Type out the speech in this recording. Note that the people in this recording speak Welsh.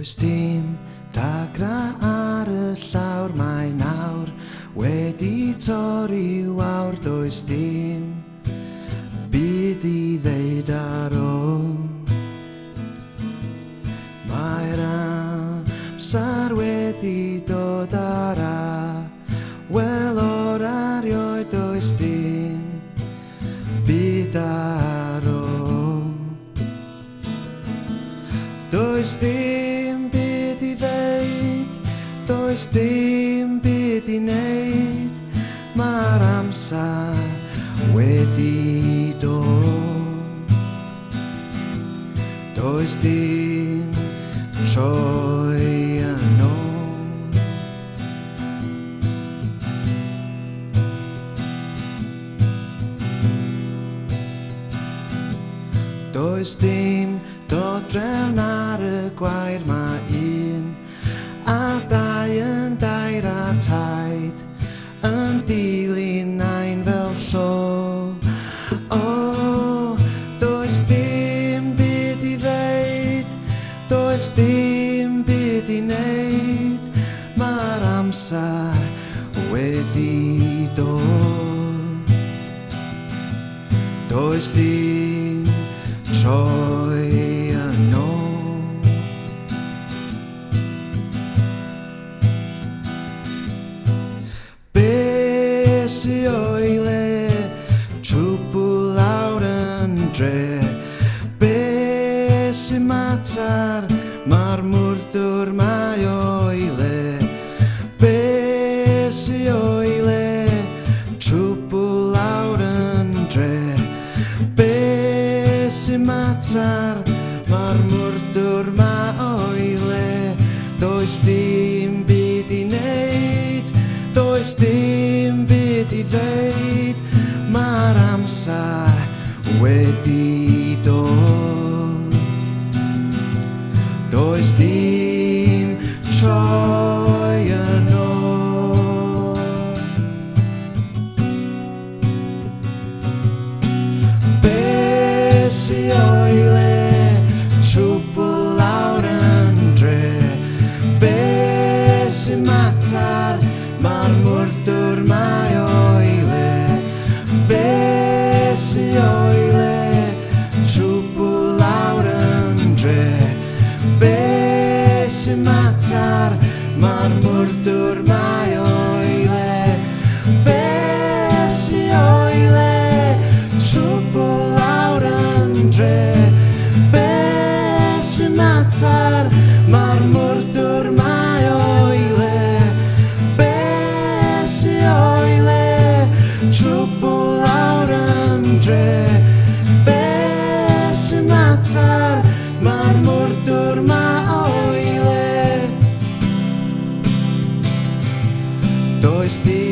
Does dim dagra ar y llawr, mae nawr wedi torri wawr. Does dim byd i ddeud ar ôl. Mae'r amser wedi dod ara, wel o'r arioed. Does dim byd ar ôl. Does dim byd i ddeud, does dim byd i wneud, mae'r amser wedi dod. Does dim troi yn ôl. Does dim dod drefn ar y gwair, mae un a dau yn dair a taid yn dilyn nain fel llo. O, does dim byd i ddeud, does dim byd i wneud, mae'r amser wedi dod. Does dim troi yn ôl. Be sy o'i le, trwbl lawr yn dre? Be sy'n mater, mae'r mwrdwr mae o'i le? Be sy o'i le, trwbl lawr yn dre? Be sy'n mater, mae'r mwrdwr mae o'i le? Does dim byd i wneud, does dim byd i ddeud, mae'r amser wedi dod. Does dim troi yn ôl. Be sy o'i le, trwbl lawr yn dre? Be sy'n mater, mae'r mwrdwr mae o'i le? Be sy o'i le, trwbl lawr yn dre? Be sy'n mater, mae'r mwrdwr mae o'i le? Be sy o'i le, trwbl lawr yn dre? Be sy'n mater, mae'r mwrdwr mae o'i le? Be sy o'i le, trwbl lawr yn dre? Be sy'n mater, mae'r mwrdwr mae o'i le? Does dim